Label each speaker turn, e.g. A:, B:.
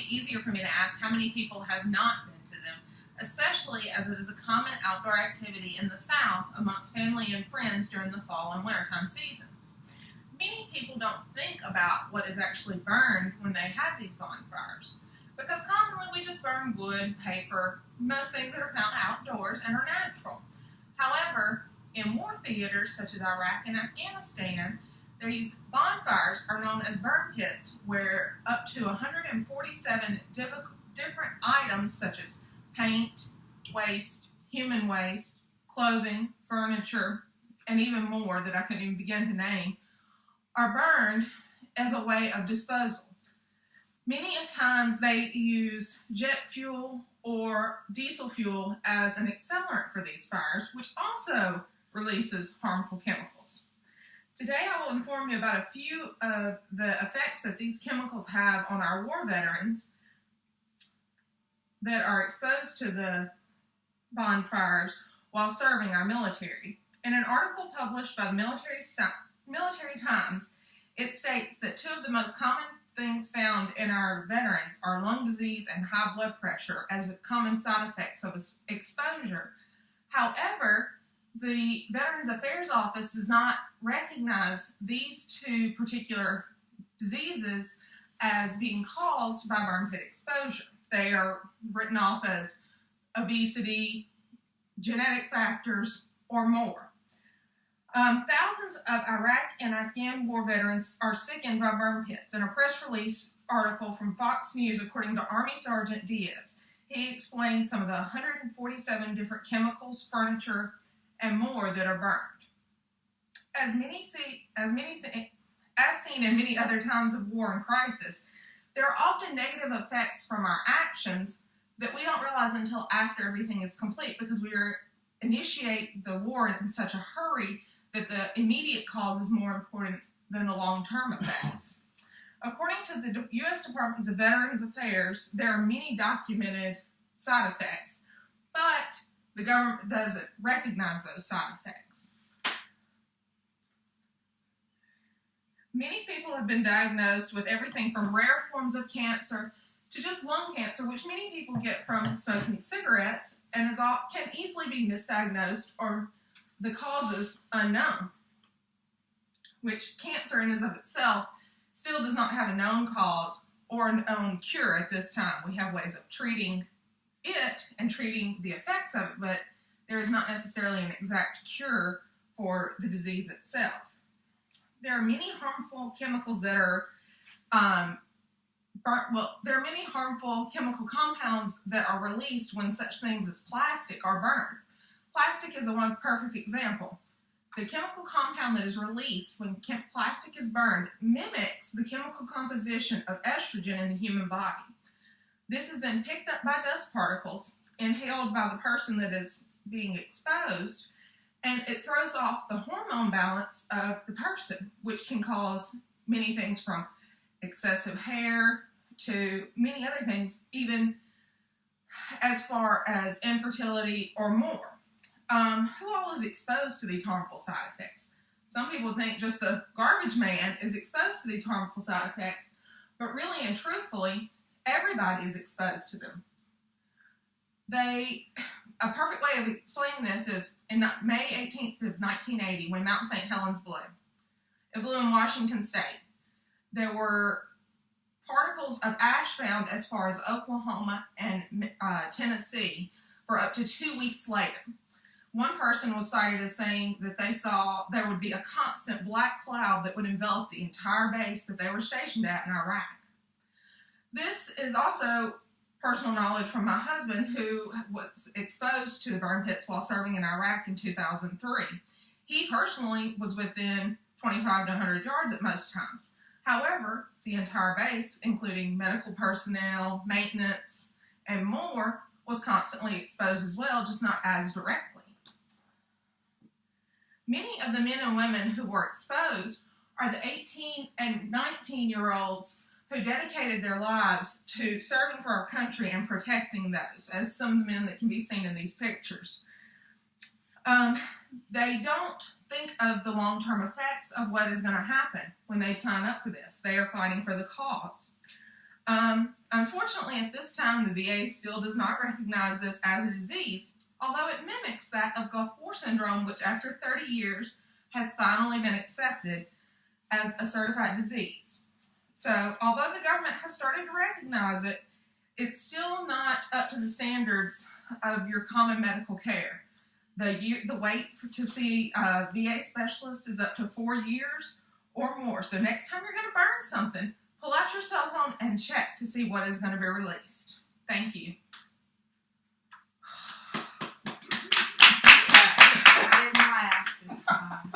A: easier for me to ask how many people have not been to them, especially as it is a common outdoor activity in the South amongst family and friends during the fall and wintertime seasons. Many people don't think about what is actually burned when they have these bonfires, because commonly we just burn wood, paper, most things that are found outdoors and are natural. However, in war theaters such as Iraq and Afghanistan, these bonfires are known as burn pits, where up to 147 different items such as paint, waste, human waste, clothing, furniture, and even more that I couldn't even begin to name, are burned as a way of disposal. Many times they use jet fuel or diesel fuel as an accelerant for these fires, which also releases harmful chemicals. Today I will inform you about a few of the effects that these chemicals have on our war veterans that are exposed to the bonfires while serving our military. In an article published by the Military Times, it states that two of the most common things found in our veterans are lung disease and high blood pressure as common side effects of exposure. However, the Veterans Affairs Office does not recognize these two particular diseases as being caused by burn pit exposure. They are written off as obesity, genetic factors, or more. Thousands of Iraq and Afghan war veterans are sickened by burn pits. In a press release article from Fox News, according to Army Sergeant Diaz, he explained some of the 147 different chemicals, furniture, and more that are burned. As seen in many other times of war and crisis, there are often negative effects from our actions that we don't realize until after everything is complete, because we initiate the war in such a hurry that the immediate cause is more important than the long-term effects. According to the U.S. Department of Veterans Affairs, there are many documented side effects, but the government doesn't recognize those side effects. Many people have been diagnosed with everything from rare forms of cancer to just lung cancer, which many people get from smoking cigarettes and can easily be misdiagnosed or the causes unknown, which cancer in and of itself still does not have a known cause or a known cure at this time. We have ways of treating it and treating the effects of it, but there is not necessarily an exact cure for the disease itself. There are many harmful chemicals that are there are many harmful chemical compounds that are released when such things as plastic are burned. Plastic is one perfect example. The chemical compound that is released when plastic is burned mimics the chemical composition of estrogen in the human body. This is then picked up by dust particles, inhaled by the person that is being exposed, and it throws off the hormone balance of the person, which can cause many things from excessive hair to many other things, even as far as infertility or more. Who all is exposed to these harmful side effects? Some people think just the garbage man is exposed to these harmful side effects, but really and truthfully, everybody is exposed to them. A perfect way of explaining this is in May 18th of 1980, when Mount St. Helens blew. It blew in Washington State. There were particles of ash found as far as Oklahoma and Tennessee for up to 2 weeks later. One person was cited as saying that they saw there would be a constant black cloud that would envelop the entire base that they were stationed at in Iraq. This is also personal knowledge from my husband, who was exposed to the burn pits while serving in Iraq in 2003. He personally was within 25 to 100 yards at most times. However, the entire base, including medical personnel, maintenance, and more, was constantly exposed as well, just not as directly. Many of the men and women who were exposed are the 18 and 19-year-olds who dedicated their lives to serving for our country and protecting those, as some of the men that can be seen in these pictures. They don't think of the long-term effects of what is going to happen when they sign up for this. They are fighting for the cause. Unfortunately, at this time, the VA still does not recognize this as a disease, although it mimics that of Gulf War syndrome, which after 30 years has finally been accepted as a certified disease. So, although the government has started to recognize it, it's still not up to the standards of your common medical care. The wait to see a VA specialist is up to 4 years or more. So next time you're going to burn something, pull out your cell phone and check to see what is going to be released. Thank you.
B: I didn't laugh this time.